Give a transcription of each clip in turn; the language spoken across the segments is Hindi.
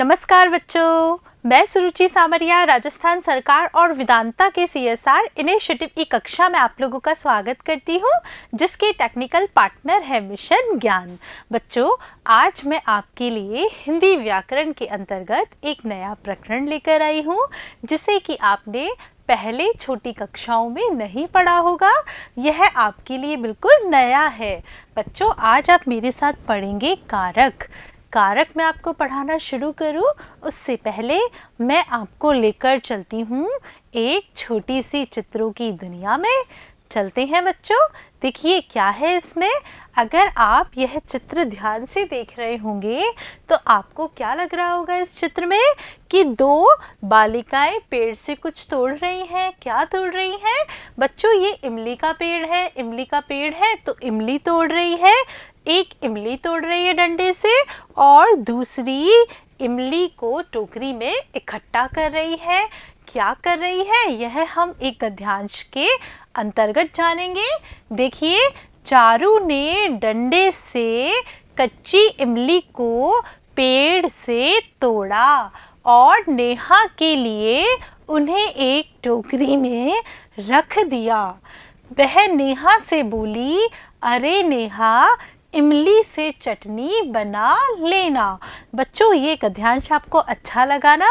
नमस्कार बच्चों, मैं सुरुचि सामरिया राजस्थान सरकार और वेदांता के CSR इनिशिएटिव की कक्षा में आप लोगों का स्वागत करती हूँ, जिसके टेक्निकल पार्टनर है मिशन ज्ञान। बच्चों, आज मैं आपके लिए हिंदी व्याकरण के अंतर्गत एक नया प्रकरण लेकर आई हूँ, जिसे कि आपने पहले छोटी कक्षाओं में नहीं पढ़ा होगा। यह आपके लिए बिल्कुल नया है। बच्चों, आज आप मेरे साथ पढ़ेंगे कारक। कारक मैं आपको पढ़ाना शुरू करूं उससे पहले मैं आपको लेकर चलती हूं एक छोटी सी चित्रों की दुनिया में। चलते हैं बच्चों, देखिए क्या है इसमें। अगर आप यह चित्र ध्यान से देख रहे होंगे तो आपको क्या लग रहा होगा इस चित्र में कि दो बालिकाएं पेड़ से कुछ तोड़ रही हैं। क्या तोड़ रही हैं बच्चों? ये इमली का पेड़ है। इमली का पेड़ है तो इमली तोड़ रही है। एक इमली तोड़ रही है डंडे से और दूसरी इमली को टोकरी में इकट्ठा कर रही है। क्या कर रही है यह हम एक गद्यांश के अंतर्गत जानेंगे। देखिए, चारू ने डंडे से कच्ची इमली को पेड़ से तोड़ा और नेहा के लिए उन्हें एक टोकरी में रख दिया। वह नेहा से बोली, अरे नेहा, इमली से चटनी बना लेना। बच्चों, ये गद्यांश आपको अच्छा लगा ना?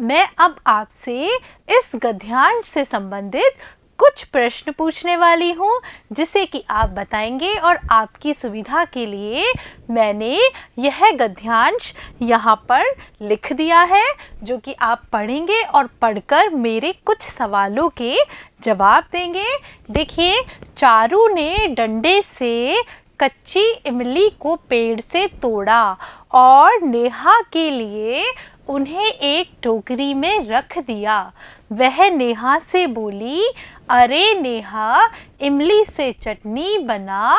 मैं अब आपसे इस गद्यांश से संबंधित कुछ प्रश्न पूछने वाली हूँ, जिसे कि आप बताएंगे और आपकी सुविधा के लिए मैंने यह गद्यांश यहाँ पर लिख दिया है, जो कि आप पढ़ेंगे और पढ़कर मेरे कुछ सवालों के जवाब देंगे। देखिए, चारू ने डंडे से कच्ची इमली को पेड़ से तोड़ा और नेहा के लिए उन्हें एक टोकरी में रख दिया। वह नेहा से बोली, अरे नेहा, इमली से चटनी बना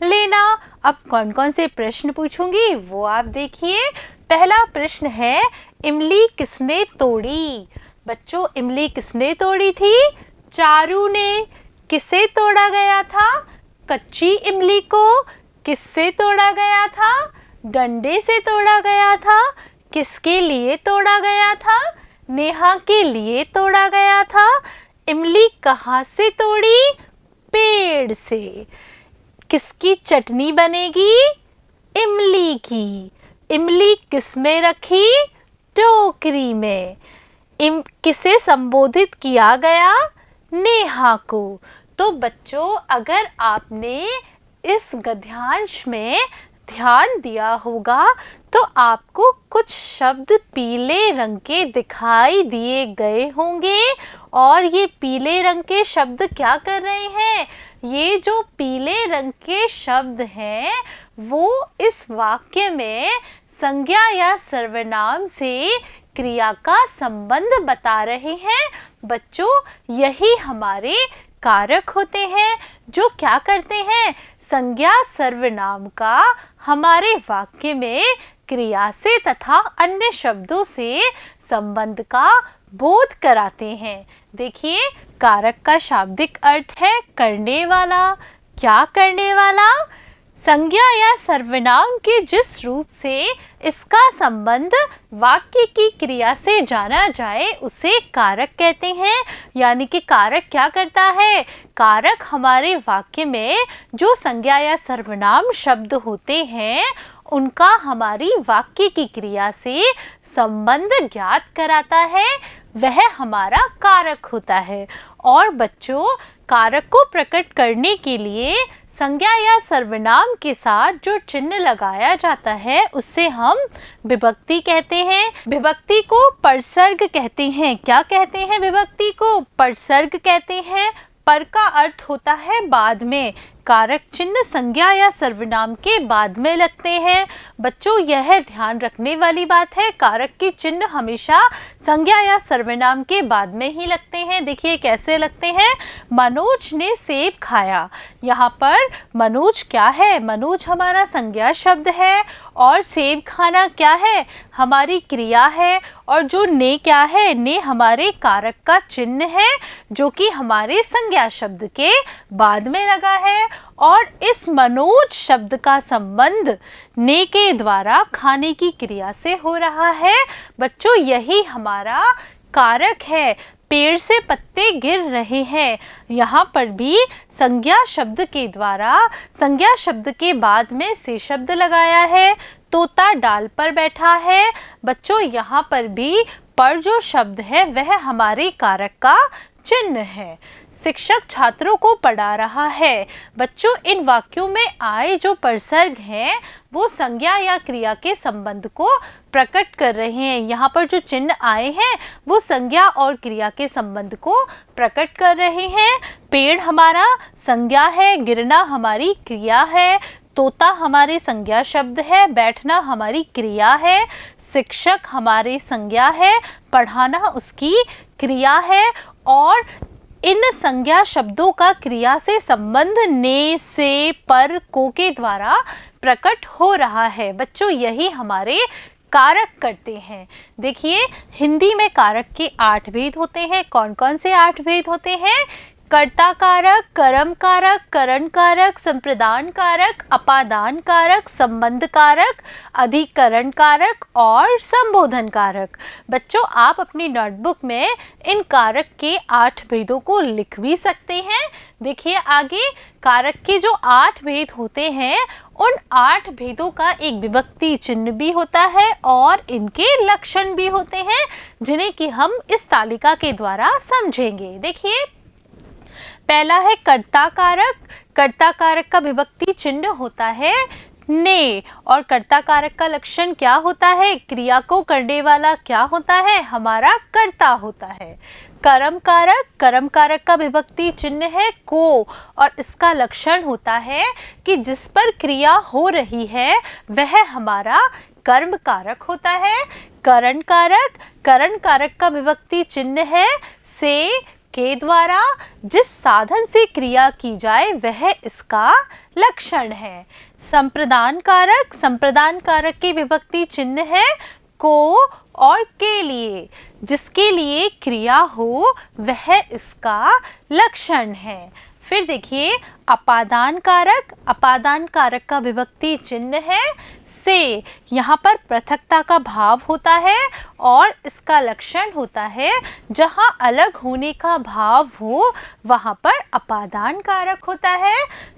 लेना। अब कौन कौन से प्रश्न पूछूंगी वो आप देखिए। पहला प्रश्न है, इमली किसने तोड़ी? बच्चों, इमली किसने तोड़ी थी? चारू ने। किसे तोड़ा गया था? कच्ची इमली को। किससे तोड़ा गया था? डंडे से तोड़ा गया था। किसके लिए तोड़ा गया था? नेहा के लिए तोड़ा गया था। इमली कहाँ से तोड़ी? पेड़ से। किसकी चटनी बनेगी? इमली की। इमली किस में रखी? टोकरी में। किसे संबोधित किया गया? नेहा को। तो बच्चों, अगर आपने इस गद्यांश में ध्यान दिया होगा तो आपको कुछ शब्द पीले रंग के दिखाई दिए गए होंगे। और ये पीले रंग के शब्द क्या कर रहे हैं? ये जो पीले रंग के शब्द हैं वो इस वाक्य में संज्ञा या सर्वनाम से क्रिया का संबंध बता रहे हैं। बच्चों, यही हमारे कारक होते हैं जो क्या करते हैं? संज्ञा सर्वनाम का हमारे वाक्य में क्रिया से तथा अन्य शब्दों से संबंध का बोध कराते हैं। देखिए, कारक का शाब्दिक अर्थ है करने वाला। क्या करने वाला? संज्ञा या सर्वनाम के जिस रूप से इसका संबंध वाक्य की क्रिया से जाना जाए उसे कारक कहते हैं। यानी कि कारक क्या करता है? कारक हमारे वाक्य में जो संज्ञा या सर्वनाम शब्द होते हैं उनका हमारी वाक्य की क्रिया से संबंध ज्ञात कराता है, वह हमारा कारक होता है। और बच्चों, कारक को प्रकट करने के लिए संज्ञा या सर्वनाम के साथ जो चिन्ह लगाया जाता है उसे हम विभक्ति कहते हैं। विभक्ति को परसर्ग कहते हैं। क्या कहते हैं? विभक्ति को परसर्ग कहते हैं। पर का अर्थ होता है बाद में। कारक चिन्ह संज्ञा या सर्वनाम के बाद में लगते हैं। बच्चों, यह ध्यान रखने वाली बात है, कारक के चिन्ह हमेशा संज्ञा या सर्वनाम के बाद में ही लगते हैं। देखिए कैसे लगते हैं। मनोज ने सेब खाया। यहाँ पर मनोज क्या है? मनोज हमारा संज्ञा शब्द है और सेब खाना क्या है? हमारी क्रिया है। और जो ने क्या है? ने हमारे कारक का चिन्ह है जो कि हमारे संज्ञा शब्द के बाद में लगा है। और इस मनोज शब्द का संबंध ने के द्वारा खाने की क्रिया से हो रहा है। बच्चों यही हमारा कारक है। पेड़ से पत्ते गिर रहे हैं, यहाँ पर भी संज्ञा शब्द के द्वारा संज्ञा शब्द के बाद में से शब्द लगाया है। तोता डाल पर बैठा है। बच्चों यहाँ पर भी पर जो शब्द है वह हमारे कारक का चिन्ह है। शिक्षक छात्रों को पढ़ा रहा है। बच्चों इन वाक्यों में आए जो प्रसर्ग हैं वो संज्ञा या क्रिया के संबंध को प्रकट कर रहे हैं। यहाँ पर जो चिन्ह आए हैं वो संज्ञा और क्रिया के संबंध को प्रकट कर रहे हैं। पेड़ हमारा संज्ञा है, गिरना हमारी क्रिया है, तोता हमारे संज्ञा शब्द है, बैठना हमारी क्रिया है, शिक्षक हमारे संज्ञा है, पढ़ाना उसकी क्रिया है। और इन संज्ञा शब्दों का क्रिया से संबंध ने, से, पर, को के द्वारा प्रकट हो रहा है। बच्चों यही हमारे कारक करते हैं। देखिए हिंदी में कारक के 8 भेद होते हैं। कौन कौन से 8 भेद होते हैं? कर्ता कारक, कर्म कारक, करण कारक, संप्रदान कारक, अपादान कारक, संबंध कारक, अधिकरण कारक और संबोधन कारक। बच्चों आप अपनी नोटबुक में इन कारक के 8 भेदों को लिख भी सकते हैं। देखिए आगे कारक के जो 8 भेद होते हैं उन 8 भेदों का एक विभक्ति चिन्ह भी होता है और इनके लक्षण भी होते हैं जिन्हें कि हम इस तालिका के द्वारा समझेंगे। देखिए पहला है कर्ता कारक। कर्ता कारक का विभक्ति चिन्ह होता है ने और कर्ता कारक का लक्षण क्या होता है? क्रिया को करने वाला क्या होता है? हमारा कर्ता होता है। कर्म कारक, कर्म कारक का विभक्ति चिन्ह है को और इसका लक्षण होता है कि जिस पर क्रिया हो रही है वह हमारा कर्म कारक होता है। करण कारक, करण कारक का विभक्ति चिन्ह है से, के द्वारा जिस साधन से क्रिया की जाए वह इसका लक्षण है। संप्रदान कारक, संप्रदान कारक की विभक्ति चिन्ह है को और के लिए, जिसके लिए क्रिया हो वह इसका लक्षण है। फिर देखिए अपादान कारक, अपादान कारक का विभक्ति चिन्ह है से, यहाँ पर पृथकता का भाव होता है और इसका लक्षण होता है जहाँ अलग होने का भाव हो वहाँ पर अपादान कारक होता है।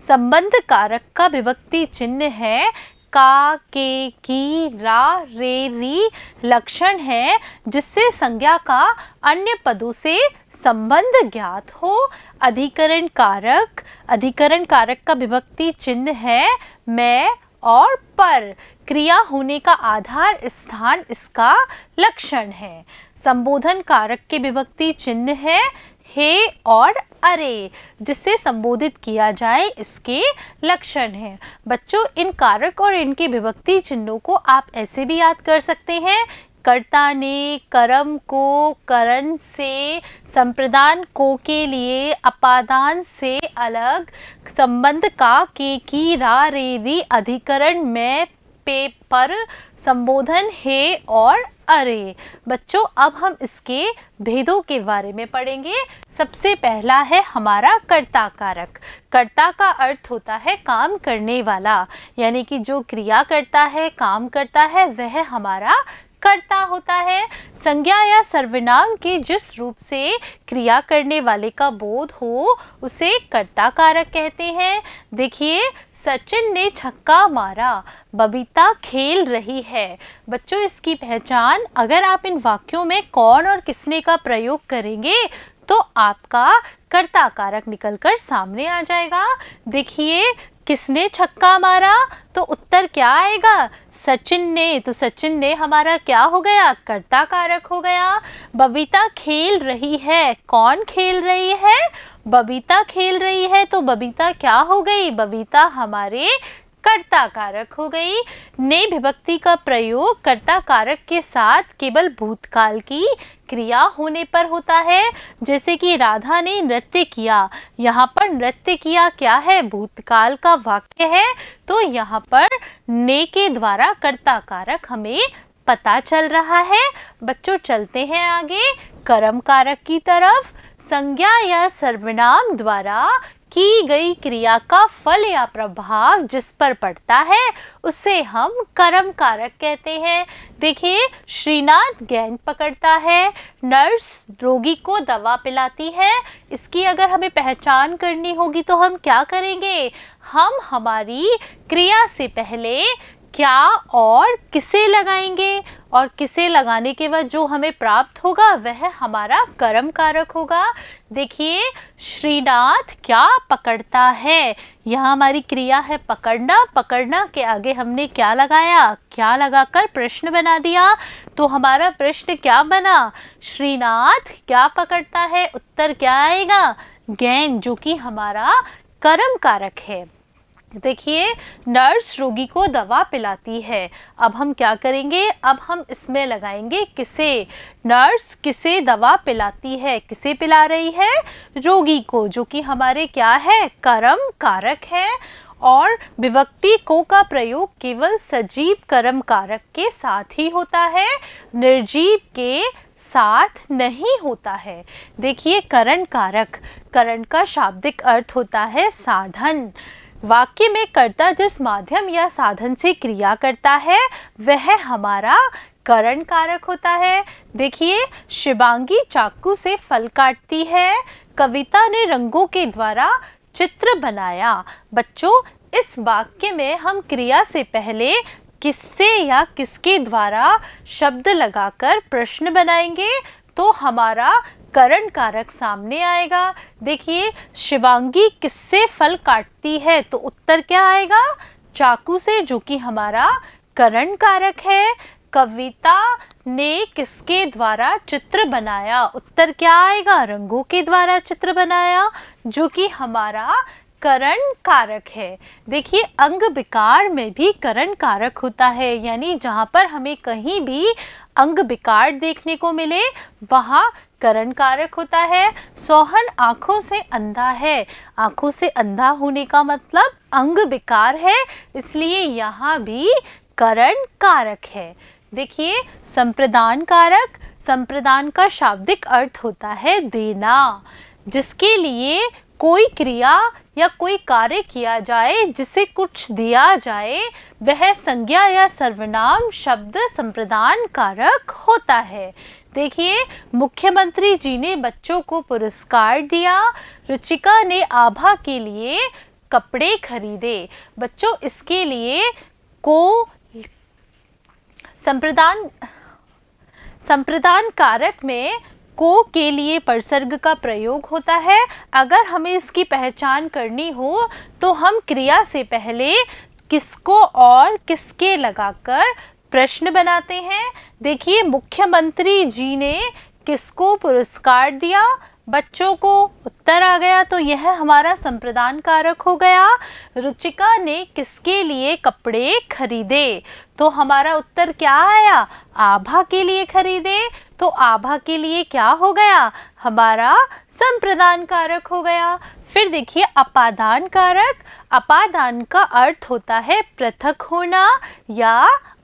संबंध कारक का विभक्ति चिन्ह है का, के, की, रा, रे, री, लक्षण है जिससे संज्ञा का अन्य पदों से संबंध ज्ञात हो। अधिकरण कारक, अधिकरण कारक का विभक्ति चिन्ह है मैं और पर, क्रिया होने का आधार स्थान इसका लक्षण है। संबोधन कारक के विभक्ति चिन्ह है हे और अरे, जिससे संबोधित किया जाए इसके लक्षण हैं। बच्चों इन कारक और इनके विभक्ति चिन्हों को आप ऐसे भी याद कर सकते हैं कर्ता ने, कर्म को, करण से, संप्रदान को के लिए, अपादान से अलग, संबंध का, के, की, रा, रे, री, अधिकरण में, पे, पर, संबोधन हे और अरे। बच्चों अब हम इसके भेदों के बारे में पढ़ेंगे। सबसे पहला है हमारा कर्ता कारक। कर्ता का अर्थ होता है काम करने वाला, यानी कि जो क्रिया करता है, काम करता है वह हमारा कर्ता होता है। संज्ञा या सर्वनाम के जिस रूप से क्रिया करने वाले का बोध हो उसे कर्ता कारक कहते हैं। देखिए सचिन ने छक्का मारा, बबीता खेल रही है। बच्चों इसकी पहचान अगर आप इन वाक्यों में कौन और किसने का प्रयोग करेंगे तो आपका कर्ता कारक निकलकर सामने आ जाएगा। देखिए किसने छक्का मारा तो उत्तर क्या आएगा? सचिन ने, तो सचिन ने हमारा क्या हो गया? कर्ता कारक हो गया। बबीता खेल रही है, कौन खेल रही है? बबीता खेल रही है, तो बबीता क्या हो गई? बबीता हमारे कर्ता कारक हो गई। ने विभक्ति का प्रयोग कर्ता कारक के साथ केवल भूतकाल की क्रिया होने पर होता है, जैसे कि राधा ने नृत्य किया। यहाँ पर नृत्य किया क्या है? भूतकाल का वाक्य है, तो यहाँ पर ने के द्वारा कर्ता कारक हमें पता चल रहा है। बच्चों चलते हैं आगे कर्म कारक की तरफ। संज्ञा या सर्वनाम द्वारा की गई क्रिया का फल या प्रभाव जिस पर पड़ता है उसे हम कर्म कारक कहते हैं। देखिए, श्रीनाथ गेंद पकड़ता है, नर्स रोगी को दवा पिलाती है। इसकी अगर हमें पहचान करनी होगी तो हम क्या करेंगे? हम हमारी क्रिया से पहले क्या और किसे लगाएंगे, और किसे लगाने के बाद जो हमें प्राप्त होगा वह हमारा कर्म कारक होगा। देखिए, श्रीनाथ क्या पकड़ता है, यहाँ हमारी क्रिया है पकड़ना। पकड़ना के आगे हमने क्या लगाया? क्या लगाकर प्रश्न बना दिया। तो हमारा प्रश्न क्या बना? श्रीनाथ क्या पकड़ता है। उत्तर क्या आएगा? गेंद, जो कि हमारा कर्म कारक है। देखिए, नर्स रोगी को दवा पिलाती है। अब हम क्या करेंगे? अब हम इसमें लगाएंगे किसे। नर्स किसे दवा पिलाती है? किसे पिला रही है? रोगी को, जो कि हमारे क्या है? कर्म कारक है। और विभक्ति को का प्रयोग केवल सजीव कर्म कारक के साथ ही होता है, निर्जीव के साथ नहीं होता है। देखिए, करण कारक, करण का शाब्दिक अर्थ होता है साधन। वाक्य में कर्ता जिस माध्यम या साधन से क्रिया करता है वह हमारा करण कारक होता है। देखिए, शिवांगी चाकू से फल काटती है, कविता ने रंगों के द्वारा चित्र बनाया। बच्चों, इस वाक्य में हम क्रिया से पहले किससे या किसके द्वारा शब्द लगाकर प्रश्न बनाएंगे तो हमारा करण कारक सामने आएगा। देखिए, शिवांगी किससे फल काटती है तो उत्तर क्या आएगा? चाकू से, जो कि हमारा करण कारक है। कविता ने किसके द्वारा चित्र बनाया? उत्तर क्या आएगा? रंगों के द्वारा चित्र बनाया, जो कि हमारा करण कारक है। देखिए, अंग विकार में भी करण कारक होता है, यानी जहाँ पर हमें कहीं भी अंग विकार देखने को मिले वहाँ करण कारक होता है। सोहन आँखों से अंधा है। आँखों से अंधा होने का मतलब अंग विकार है, इसलिए यहाँ भी करण कारक है। देखिए, संप्रदान कारक, संप्रदान का शाब्दिक अर्थ होता है देना। जिसके लिए कोई क्रिया या कोई कार्य किया जाए, जिसे कुछ दिया जाए, वह संज्ञा या सर्वनाम शब्द संप्रदान कारक होता है। देखिए, मुख्यमंत्री जी ने बच्चों को पुरस्कार दिया। रुचिका ने आभा के लिए कपड़े खरीदे। बच्चों, इसके लिए को संप्रदान कारक में को के लिए परसर्ग का प्रयोग होता है। अगर हमें इसकी पहचान करनी हो तो हम क्रिया से पहले किसको और किसके लगाकर प्रश्न बनाते हैं। देखिए, मुख्यमंत्री जी ने किसको पुरस्कार दिया? बच्चों को उत्तर आ गया, तो यह हमारा संप्रदान कारक हो गया। रुचिका ने किसके लिए कपड़े खरीदे? तो हमारा उत्तर क्या आया? आभा के लिए खरीदे, तो आभा के लिए क्या हो गया? हमारा संप्रदान कारक हो गया। फिर देखिए, अपादान कारक। अपादान का अर्थ होता है पृथक होना या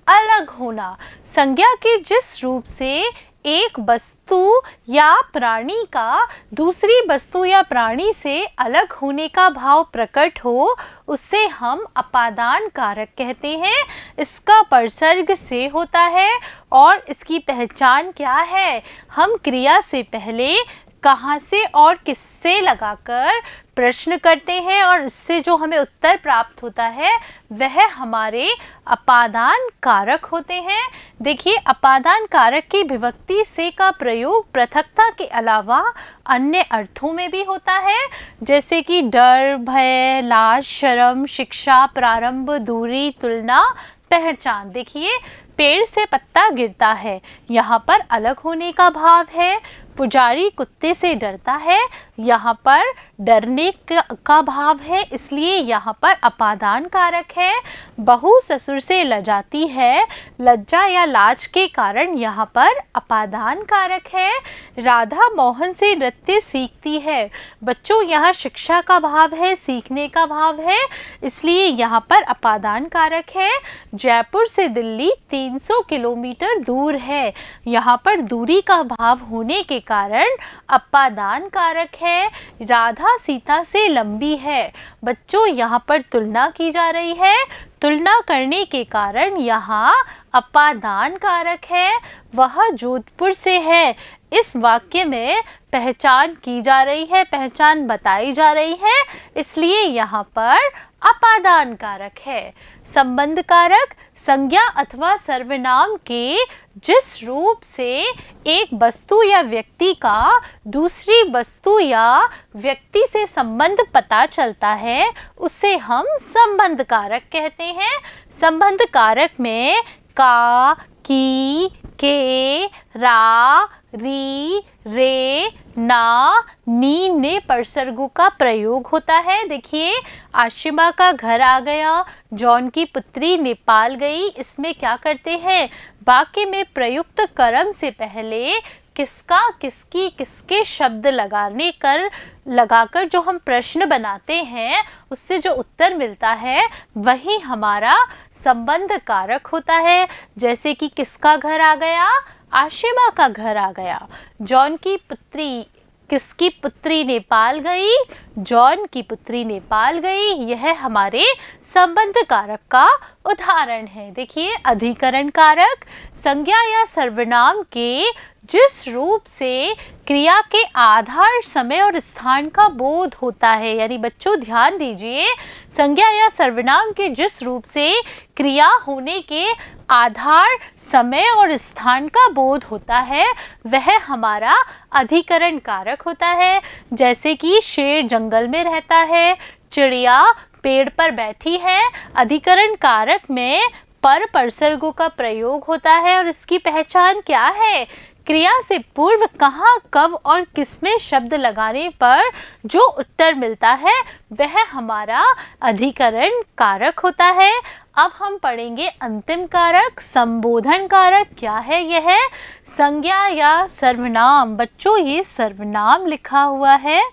अलग होना। संज्ञा के जिस रूप से एक वस्तु या प्राणी का दूसरी वस्तु या प्राणी से अलग होने का भाव प्रकट हो, उससे हम अपादान कारक कहते हैं। इसका परसर्ग से होता है और इसकी पहचान क्या है? हम क्रिया से पहले कहाँ से और किससे लगाकर प्रश्न करते हैं और इससे जो हमें उत्तर प्राप्त होता है वह हमारे अपादान कारक होते हैं। देखिए, अपादान कारक की विभक्ति से का प्रयोग पृथकता के अलावा अन्य अर्थों में भी होता है, जैसे कि डर, भय, लाज, शर्म, शिक्षा, प्रारंभ, दूरी, तुलना, पहचान। देखिए, पेड़ से पत्ता गिरता है, यहाँ पर अलग होने का भाव है। पुजारी कुत्ते से डरता है, यहाँ पर डरने का भाव है, इसलिए यहाँ पर अपादान कारक है। बहू ससुर से लजाती है, लज्जा या लाज के कारण यहाँ पर अपादान कारक है। राधा मोहन से नृत्य सीखती है। बच्चों, यहाँ शिक्षा का भाव है, सीखने का भाव है, इसलिए यहाँ पर अपादान कारक है। जयपुर से दिल्ली 300 किलोमीटर दूर है, यहाँ पर दूरी का भाव होने के कारण अपादान कारक है। राधा सीता से लंबी है। बच्चों यहाँ पर तुलना की जा रही है। तुलना करने के कारण यहाँ अपादान कारक है, वह जोधपुर से है। इस वाक्य में पहचान की जा रही है, पहचान बताई जा रही है, इसलिए यहाँ पर अपादान कारक है। संबंध कारक संज्ञा अथवा सर्वनाम के जिस रूप से एक वस्तु या व्यक्ति का दूसरी वस्तु या व्यक्ति से संबंध पता चलता है, उसे हम संबंध कारक कहते हैं। संबंध कारक में का, की, के, रा, री, रे, ना, नी, ने परसर्गों का प्रयोग होता है। देखिए, आशिमा का घर आ गया, जॉन की पुत्री नेपाल गई। इसमें क्या करते हैं, वाक्य में प्रयुक्त कर्म से पहले किसका, किसकी, किसके शब्द लगाकर जो हम प्रश्न बनाते हैं, उससे जो उत्तर मिलता है वही हमारा संबंध कारक होता है। जैसे कि किसका घर आ गया, आशिमा का घर आ गया। जॉन की पुत्री, किसकी पुत्री नेपाल गई, जॉन की पुत्री नेपाल गई। यह हमारे संबंध कारक का उदाहरण है। देखिए, अधिकरण कारक संज्ञा या सर्वनाम के जिस रूप से क्रिया के आधार, समय और स्थान का बोध होता है। यानी बच्चों ध्यान दीजिए, संज्ञा या सर्वनाम के जिस रूप से क्रिया होने के आधार, समय और स्थान का बोध होता है, वह हमारा अधिकरण कारक होता है। जैसे कि शेर जंगल में रहता है, चिड़िया पेड़ पर बैठी है। अधिकरण कारक में पर परसर्गों का प्रयोग होता है और इसकी पहचान क्या है, क्रिया से पूर्व कहाँ, कब और किसमें शब्द लगाने पर जो उत्तर मिलता है वह हमारा अधिकरण कारक होता है। अब हम पढ़ेंगे अंतिम कारक, संबोधन कारक। क्या है यह, संज्ञा या सर्वनाम। बच्चों, ये सर्वनाम लिखा हुआ है,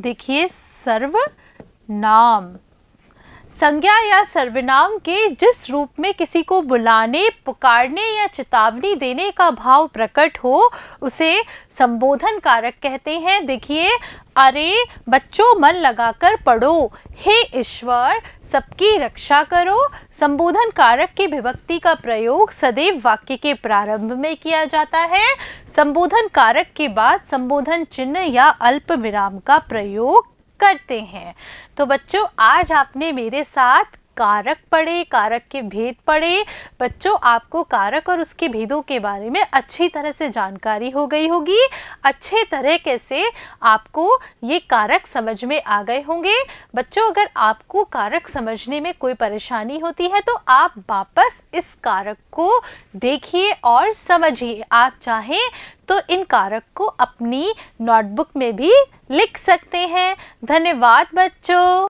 देखिए सर्वनाम। संज्ञा या सर्वनाम के जिस रूप में किसी को बुलाने, पुकारने या चेतावनी देने का भाव प्रकट हो, उसे संबोधन कारक कहते हैं। देखिए, अरे बच्चों मन लगाकर पढ़ो, हे ईश्वर सबकी रक्षा करो। संबोधन कारक की विभक्ति का प्रयोग सदैव वाक्य के प्रारंभ में किया जाता है। संबोधन कारक के बाद संबोधन चिन्ह या अल्प विराम का प्रयोग करते हैं। तो बच्चों, आज आपने मेरे साथ कारक पढ़े, कारक के भेद पढ़े। बच्चों, आपको कारक और उसके भेदों के बारे में अच्छी तरह से जानकारी हो गई होगी। अच्छे तरीके से आपको ये कारक समझ में आ गए होंगे। बच्चों, अगर आपको कारक समझने में कोई परेशानी होती है तो आप वापस इस कारक को देखिए और समझिए। आप चाहें तो इन कारक को अपनी नोटबुक में भी लिख सकते हैं। धन्यवाद बच्चों।